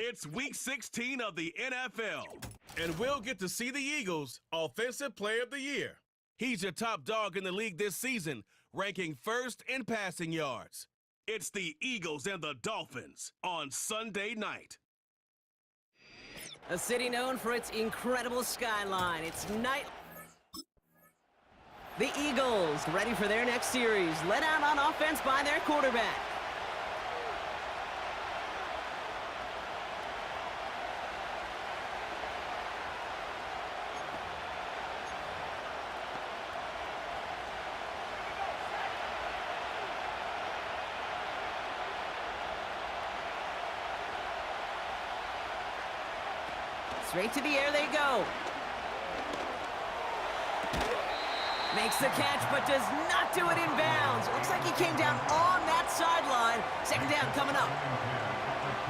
It's Week 16 of the NFL, and we'll get to see the Eagles' Offensive Player of the Year. He's your top dog in the league this season, ranking first in passing yards. It's the Eagles and the Dolphins on Sunday night. A city known for its incredible skyline. It's night. The Eagles, ready for their next series, led out on offense by their quarterback. Straight to the air they go. Makes the catch, but does not do it in bounds. Looks like he came down on that sideline. Second down coming up.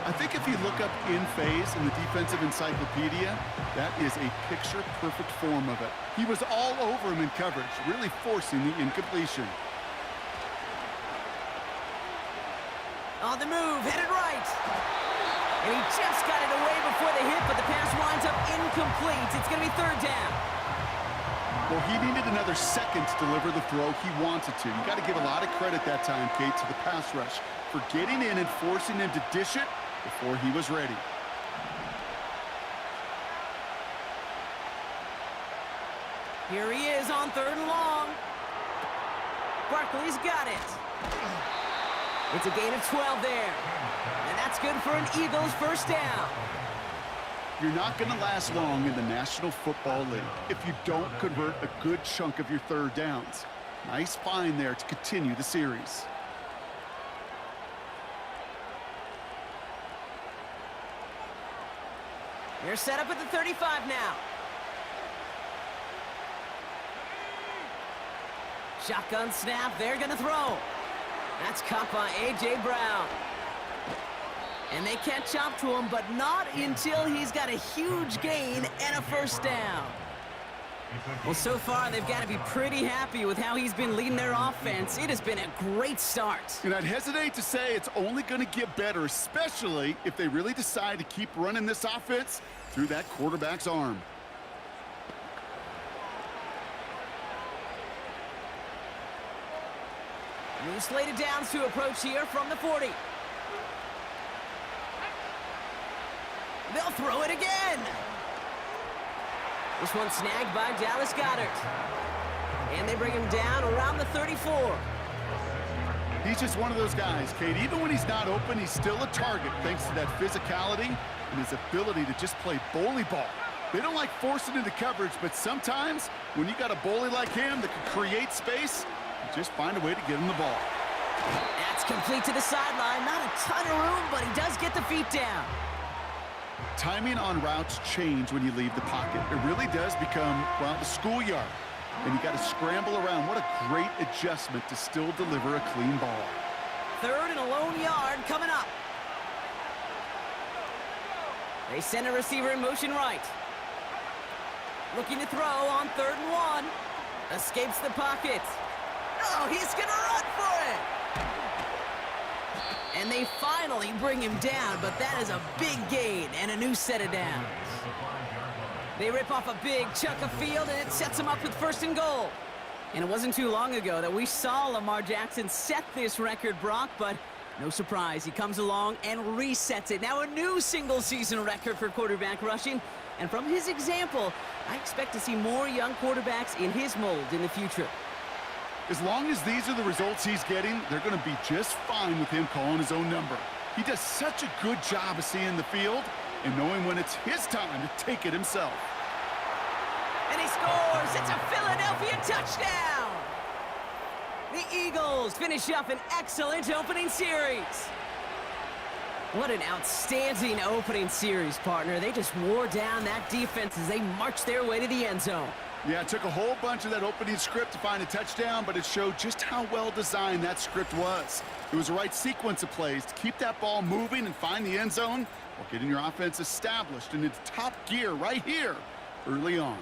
I think if you look up in phase in the defensive encyclopedia, that is a picture-perfect form of it. He was all over him in coverage, really forcing the incompletion. On the move, headed right. And he just got it away before the hit, but the pass winds up incomplete. It's going to be third down. Well, he needed another second to deliver the throw he wanted to. You got to give a lot of credit that time, Kate, to the pass rush for getting in and forcing him to dish it before he was ready. Here he is on third and long. Barkley's got it. It's a gain of 12 there. And that's good for an Eagles first down. You're not going to last long in the National Football League if you don't convert a good chunk of your third downs. Nice find there to continue the series. They're set up at the 35 now. Shotgun snap, they're going to throw. That's caught by A.J. Brown. And they catch up to him, but not until he's got a huge gain and a first down. Well, so far, they've got to be pretty happy with how he's been leading their offense. It has been a great start. And I'd hesitate to say it's only going to get better, especially if they really decide to keep running this offense through that quarterback's arm. New slated downs to approach here from the 40. They'll throw it again. This one snagged by Dallas Goedert. And they bring him down around the 34. He's just one of those guys, Kate. Even when he's not open, he's still a target thanks to that physicality and his ability to just play bully ball. They don't like forcing into coverage, but sometimes when you got a bully like him that can create space, you just find a way to get him the ball. That's complete to the sideline. Not a ton of room, but he does get the feet down. Timing on routes change when you leave the pocket. It really does become, well, the schoolyard. And you got to scramble around. What a great adjustment to still deliver a clean ball. Third and a lone yard coming up. They send a receiver in motion right. Looking to throw on third and one. Escapes the pocket. Oh, he's going to run for it. And they finally bring him down, but that is a big gain and a new set of downs. They rip off a big chunk of field, and it sets them up with first and goal. And it wasn't too long ago that we saw Lamar Jackson set this record, Brock, but no surprise, he comes along and resets it. Now a new single-season record for quarterback rushing, and from his example, I expect to see more young quarterbacks in his mold in the future. As long as these are the results he's getting, they're going to be just fine with him calling his own number. He does such a good job of seeing the field and knowing when it's his time to take it himself. And he scores! It's a Philadelphia touchdown! The Eagles finish up an excellent opening series. What an outstanding opening series, partner. They just wore down that defense as they marched their way to the end zone. Yeah, it took a whole bunch of that opening script to find a touchdown, but it showed just how well designed that script was. It was the right sequence of plays to keep that ball moving and find the end zone while getting your offense established in its top gear right here early on.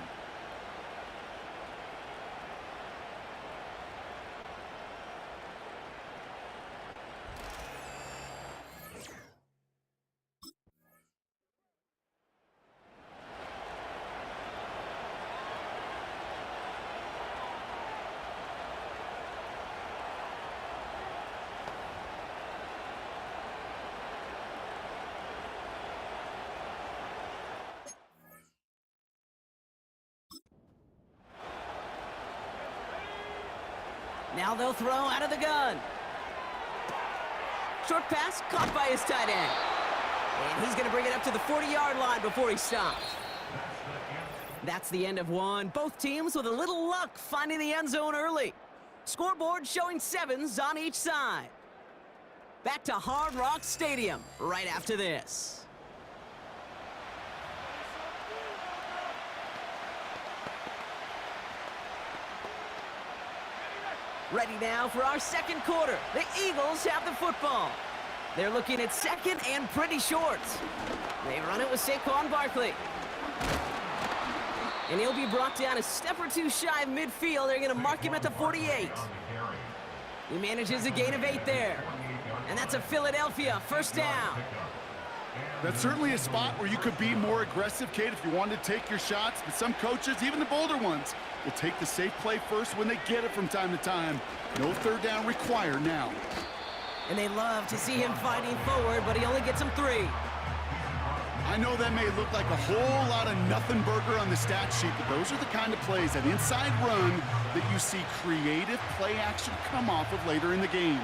Now they'll throw out of the gun. Short pass caught by his tight end. And he's going to bring it up to the 40-yard line before he stops. That's the end of one. Both teams with a little luck finding the end zone early. Scoreboard showing 7s on each side. Back to Hard Rock Stadium right after this. Ready now for our second quarter. The Eagles have the football. They're looking at second and pretty short. They run it with Saquon Barkley. And he'll be brought down a step or two shy of midfield. They're going to mark him at the 48. He manages a gain of 8 there. And that's a Philadelphia first down. That's certainly a spot where you could be more aggressive, Kate, if you wanted to take your shots. But some coaches, even the bolder ones, will take the safe play first when they get it from time to time. No third down required now. And they love to see him fighting forward, but he only gets him 3. I know that may look like a whole lot of nothing burger on the stat sheet, but those are the kind of plays, that inside run, that you see creative play action come off of later in the game.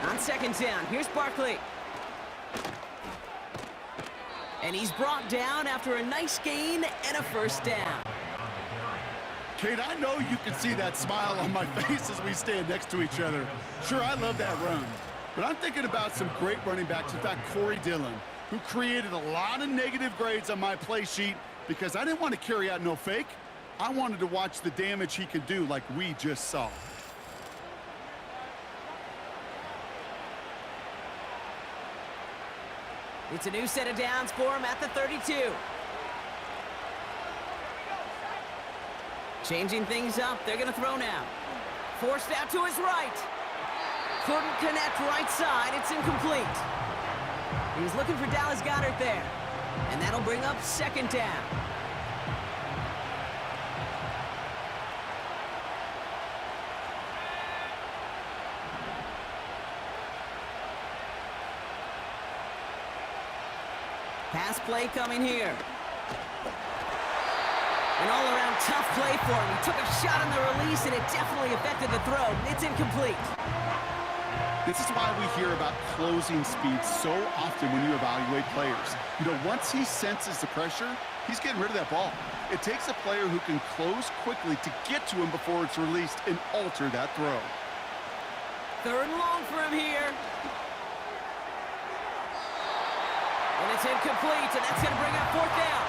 On second down, here's Barkley. And he's brought down after a nice gain and a first down. Kate, I know you can see that smile on my face as we stand next to each other. Sure, I love that run. But I'm thinking about some great running backs. In fact, Corey Dillon, who created a lot of negative grades on my play sheet because I didn't want to carry out no fake. I wanted to watch the damage he could do like we just saw. It's a new set of downs for him at the 32. Changing things up, they're going to throw now. Forced out to his right. Couldn't connect right side, it's incomplete. He was looking for Dallas Goedert there. And that'll bring up second down. Pass play coming here. An all-around tough play for him. He took a shot on the release, and it definitely affected the throw. It's incomplete. This is why we hear about closing speed so often when you evaluate players. You know, once he senses the pressure, he's getting rid of that ball. It takes a player who can close quickly to get to him before it's released and alter that throw. Third and long for him here. And it's incomplete, and that's going to bring up fourth down.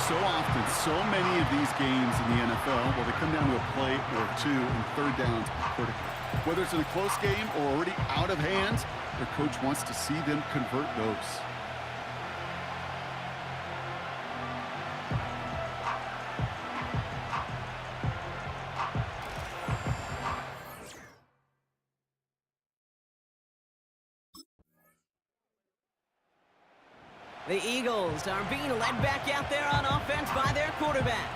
So often, so many of these games in the NFL, well, they come down to a play or two, and third downs are critical. Whether it's in a close game or already out of hand, their coach wants to see them convert those. The Eagles are being led back out there on offense by their quarterback.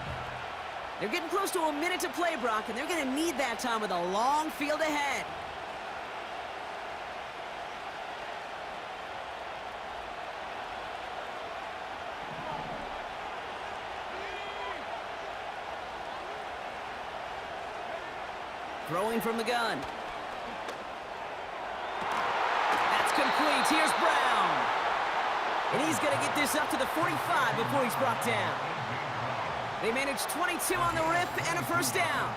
They're getting close to a minute to play, Brock, and they're going to need that time with a long field ahead. Throwing from the gun. That's complete. Here's Brown. And he's going to get this up to the 45 before he's brought down. They managed 22 on the rip and a first down.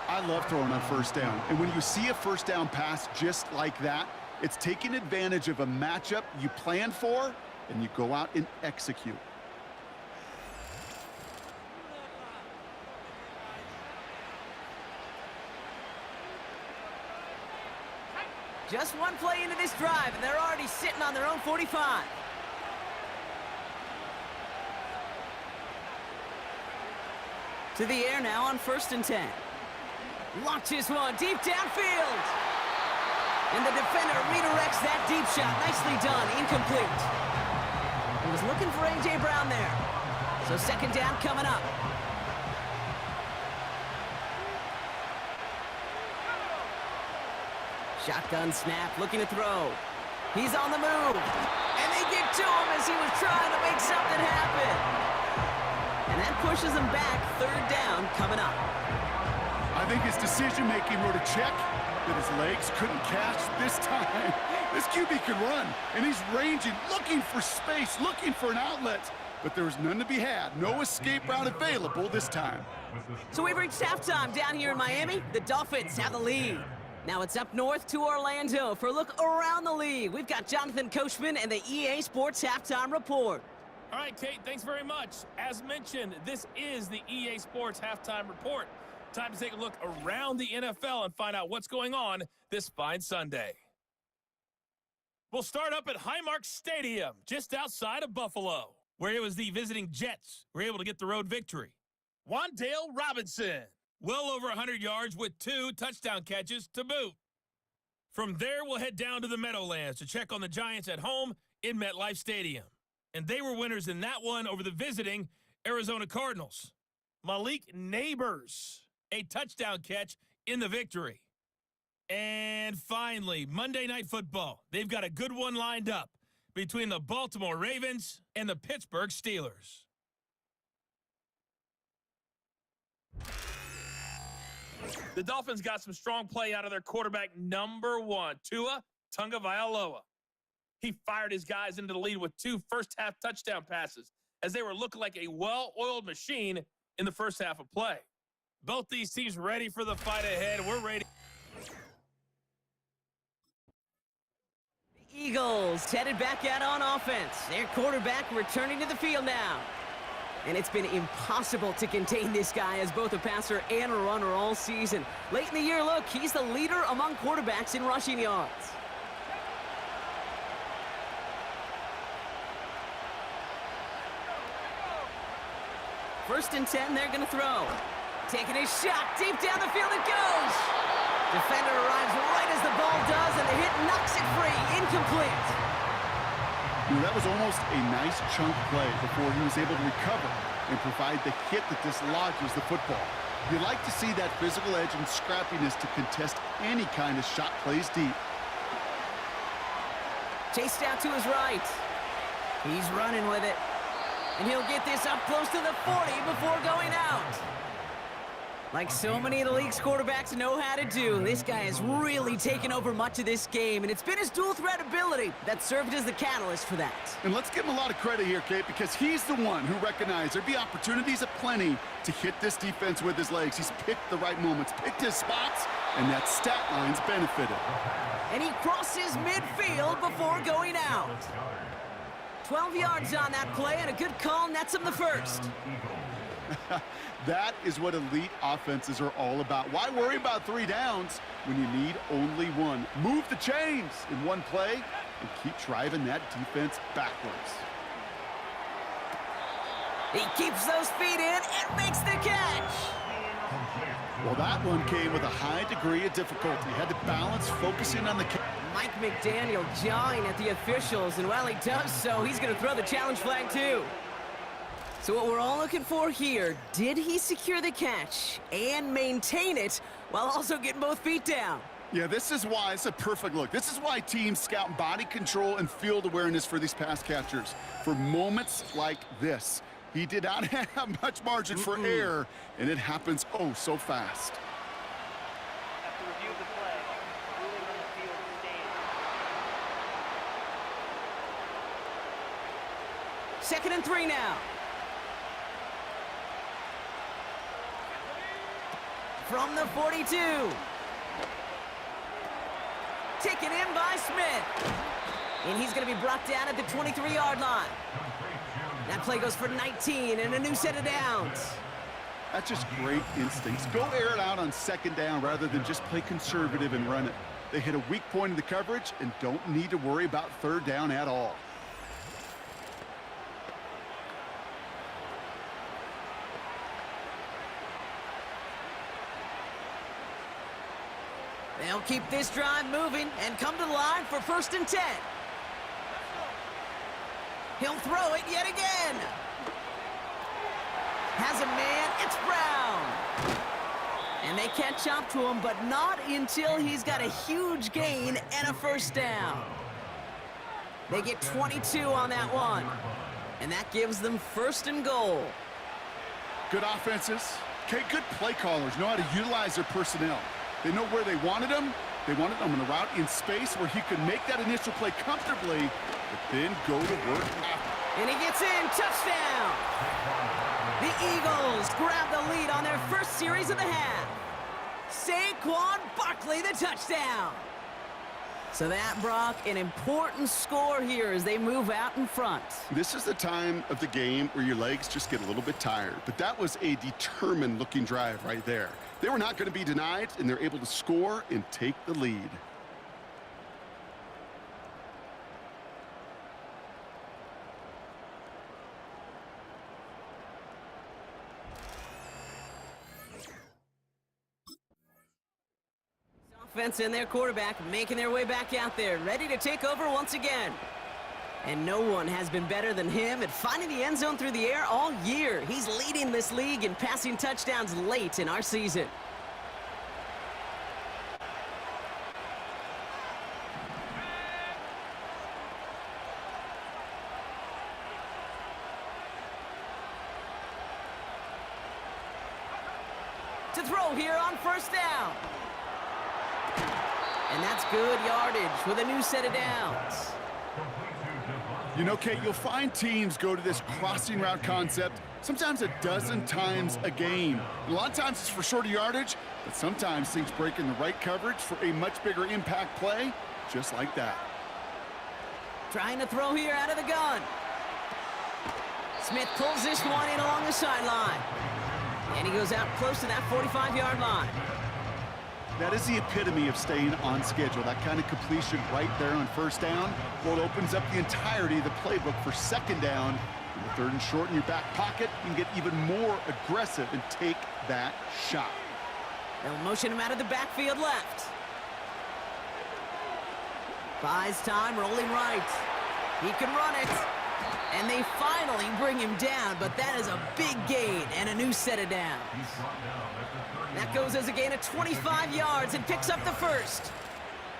I love throwing on first down. And when you see a first down pass just like that, it's taking advantage of a matchup you plan for, and you go out and execute. Just one play into this drive, and they're already sitting on their own 45. To the air now on 1st and 10. Launches one deep downfield. And the defender redirects that deep shot. Nicely done. Incomplete. He was looking for A.J. Brown there. So second down coming up. Shotgun snap, looking to throw. He's on the move. And they get to him as he was trying to make something happen. And that pushes them back. Third down coming up. I think his decision-making wrote a check that his legs couldn't catch this time. This QB can run, and he's ranging, looking for space, looking for an outlet. But there was none to be had. No escape route available this time. So we've reached halftime down here in Miami. The Dolphins have the lead. Now it's up north to Orlando for a look around the league. We've got Jonathan Coachman and the EA Sports Halftime Report. All right, Kate, thanks very much. As mentioned, this is the EA Sports Halftime Report. Time to take a look around the NFL and find out what's going on this fine Sunday. We'll start up at Highmark Stadium, just outside of Buffalo, where it was the visiting Jets who were able to get the road victory. Wan'Dale Robinson, well over 100 yards with 2 touchdown catches to boot. From there, we'll head down to the Meadowlands to check on the Giants at home in MetLife Stadium. And they were winners in that one over the visiting Arizona Cardinals. Malik Neighbors, a touchdown catch in the victory. And finally, Monday Night Football. They've got a good one lined up between the Baltimore Ravens and the Pittsburgh Steelers. The Dolphins got some strong play out of their quarterback number 1, Tua Tagovailoa. He fired his guys into the lead with 2 first-half touchdown passes as they were looking like a well-oiled machine in the first half of play. Both these teams ready for the fight ahead. We're ready. The Eagles headed back out on offense. Their quarterback returning to the field now. And it's been impossible to contain this guy as both a passer and a runner all season. Late in the year, look, he's the leader among quarterbacks in rushing yards. First and 10, they're going to throw. Taking his shot, deep down the field it goes. Defender arrives right as the ball does, and the hit knocks it free. Incomplete. That was almost a nice chunk play before he was able to recover and provide the hit that dislodges the football. You like to see that physical edge and scrappiness to contest any kind of shot plays deep. Chased out to his right. He's running with it. And he'll get this up close to the 40 before going out. Like so many of the league's quarterbacks know how to do, this guy has really taken over much of this game, and it's been his dual threat ability that served as the catalyst for that. And let's give him a lot of credit here, Kate, because he's the one who recognized there'd be opportunities aplenty to hit this defense with his legs. He's picked the right moments, picked his spots, and that stat line's benefited. And he crosses midfield before going out. 12 yards on that play, and a good call nets him the first. That is what elite offenses are all about. Why worry about 3 downs when you need only 1? Move the chains in one play and keep driving that defense backwards. He keeps those feet in and makes the catch. Well, that one came with a high degree of difficulty. Had to balance focusing on the catch. Mike McDaniel jawing at the officials, and while he does so, he's going to throw the challenge flag too. So what we're all looking for here, did he secure the catch and maintain it while also getting both feet down? Yeah, this is why it's a perfect look. This is why teams scout body control and field awareness for these pass catchers. For moments like this, he did not have much margin for error, and it happens oh so fast. After review of the play, ruling on the field stands. 2nd and 3 now. From the 42. Taken in by Smith. And he's going to be brought down at the 23-yard line. That play goes for 19 and a new set of downs. That's just great instincts. Go air it out on 2nd down rather than just play conservative and run it. They hit a weak point in the coverage and don't need to worry about 3rd down at all. They'll keep this drive moving and come to the line for 1st and 10. He'll throw it yet again. Has a man, it's Brown. And they catch up to him, but not until he's got a huge gain and a 1st down. They get 22 on that one. And that gives them 1st and goal. Good offenses. Okay, good play callers know how to utilize their personnel. They know where they wanted them. They wanted them on a route in space where he could make that initial play comfortably, but then go to work after. And he gets in. Touchdown! The Eagles grab the lead on their first series of the half. Saquon Barkley, the touchdown. So that, Brock, an important score here as they move out in front. This is the time of the game where your legs just get a little bit tired, but that was a determined-looking drive right there. They were not going to be denied, and they're able to score and take the lead. Offense and their quarterback making their way back out there, ready to take over once again. And no one has been better than him at finding the end zone through the air all year. He's leading this league in passing touchdowns late in our season. To throw here on first down. And that's good yardage with a new set of downs. You know, Kate, you'll find teams go to this crossing route concept sometimes a dozen times a game. A lot of times it's for shorter yardage, but sometimes things break in the right coverage for a much bigger impact play, just like that. Trying to throw here out of the gun. Smith pulls this one in along the sideline. And he goes out close to that 45-yard line. That is the epitome of staying on schedule. That kind of completion right there on first down. Well, it opens up the entirety of the playbook for second down. In the third and short in your back pocket, you can get even more aggressive and take that shot. They'll motion him out of the backfield left. Buys time, rolling right. He can run it. And they finally bring him down, but that is a big gain and a new set of downs. That goes as a gain of 25 yards and picks up the first.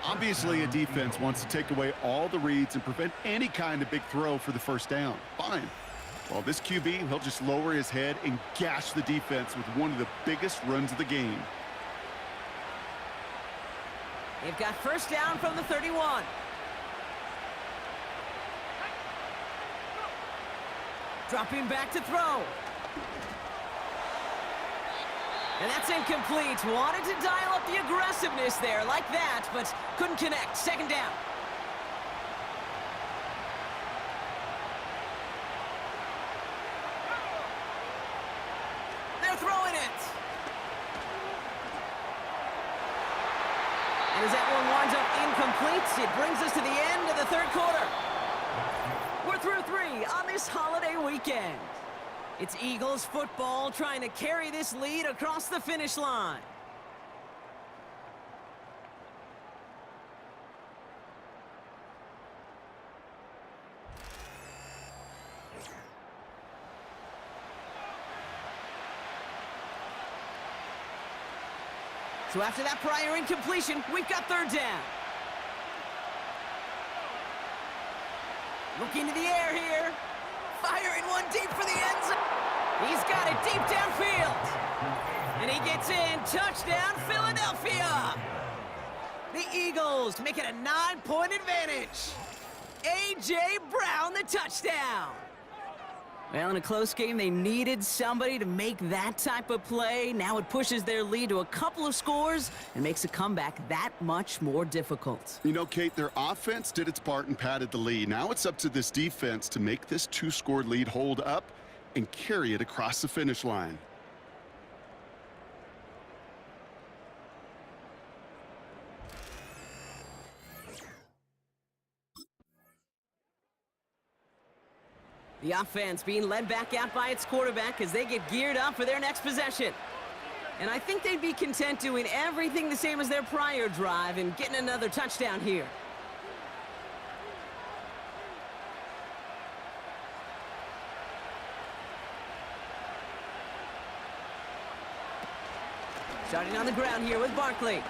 Obviously, a defense wants to take away all the reads and prevent any kind of big throw for the first down. Fine. Well, this QB, he'll just lower his head and gash the defense with one of the biggest runs of the game. They've got first down from the 31. Dropping back to throw. And that's incomplete. Wanted to dial up the aggressiveness there like that, but couldn't connect. Second down. They're throwing it. And as that one winds up incomplete, it brings us to the end of the third quarter. We're through 3 on this holiday weekend. It's Eagles football trying to carry this lead across the finish line. So after that prior incompletion, we've got third down. Looking to the air here. Firing one deep for the end zone. He's got it deep downfield. And he gets in. Touchdown, Philadelphia. The Eagles make it a 9-point advantage. A.J. Brown, the touchdown. Well, in a close game, they needed somebody to make that type of play. Now it pushes their lead to a couple of scores and makes a comeback that much more difficult. You know, Kate, their offense did its part and padded the lead. Now it's up to this defense to make this 2-score lead hold up and carry it across the finish line. The offense being led back out by its quarterback as they get geared up for their next possession. And I think they'd be content doing everything the same as their prior drive and getting another touchdown here. Starting on the ground here with Barkley.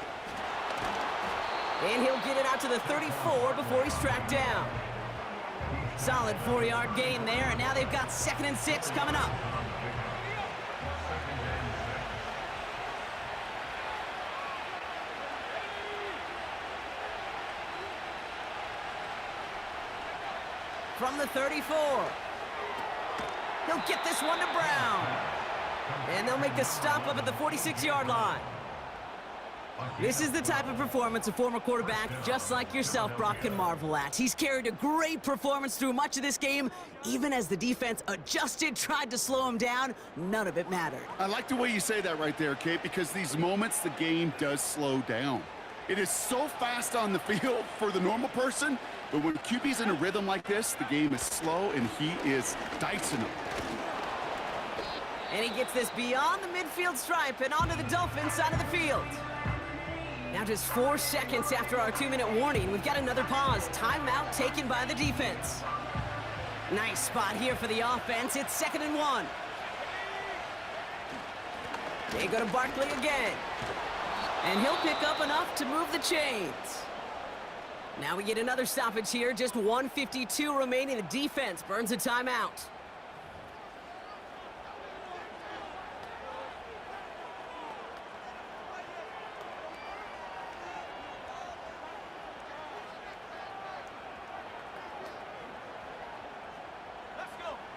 And he'll get it out to the 34 before he's tracked down. Solid 4-yard gain there, and now they've got 2nd and 6 coming up. from the 34. He'll get this one to Brown. And they'll make the stop up at the 46-yard line. This is the type of performance a former quarterback just like yourself, Brock, can marvel at. He's carried a great performance through much of this game. Even as the defense adjusted, tried to slow him down, none of it mattered. I like the way you say that right there, Kate, because these moments the game does slow down. It is so fast on the field for the normal person, but when QB's in a rhythm like this, the game is slow and he is dicing them. And he gets this beyond the midfield stripe and onto the Dolphins side of the field. Now just 4 seconds after our 2-minute warning, we've got another pause. Timeout taken by the defense. Nice spot here for the offense. It's 2nd and 1. They go to Barkley again. And he'll pick up enough to move the chains. Now we get another stoppage here. Just 1:52 remaining. The defense burns a timeout.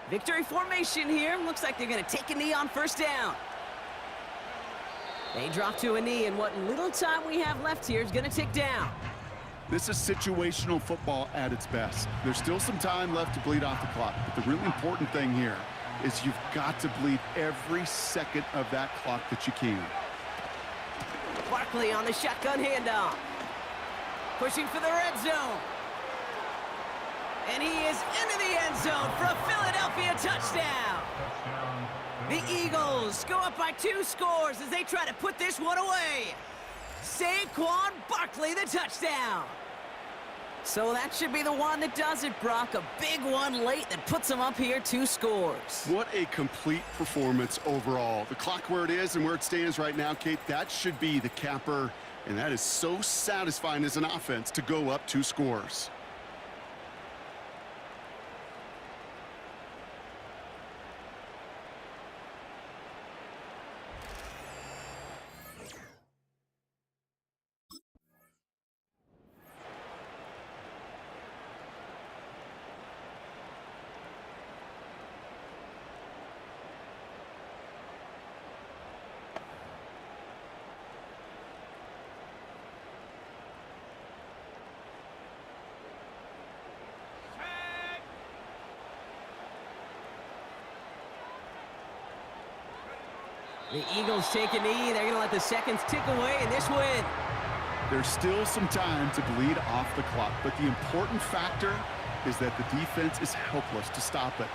Victory formation here. Looks like they're going to take a knee on 1st down. They drop to a knee, and what little time we have left here is going to tick down. This is situational football at its best. There's still some time left to bleed off the clock, but the really important thing here is you've got to bleed every second of that clock that you can. Barkley on the shotgun handoff. Pushing for the red zone. And he is into the end zone for a Philadelphia touchdown. The Eagles go up by 2 scores as they try to put this one away. Saquon Barkley, the touchdown. So that should be the one that does it, Brock. A big one late that puts them up here 2 scores. What a complete performance overall. The clock where it is and where it stands right now, Kate, that should be the capper. And that is so satisfying as an offense to go up 2 scores. The Eagles take a knee. They're going to let the seconds tick away in this win. There's still some time to bleed off the clock, but the important factor is that the defense is helpless to stop it.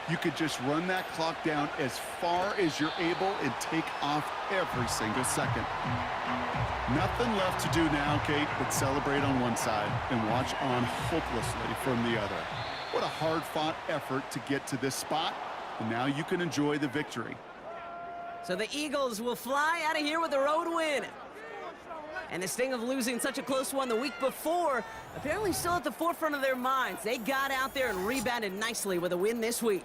You could just run that clock down as far as you're able and take off every single second. Nothing left to do now, Kate, but celebrate on one side and watch on hopelessly from the other. What a hard-fought effort to get to this spot, and now you can enjoy the victory. So the Eagles will fly out of here with a road win. And the sting of losing such a close one the week before, apparently still at the forefront of their minds. They got out there and rebounded nicely with a win this week.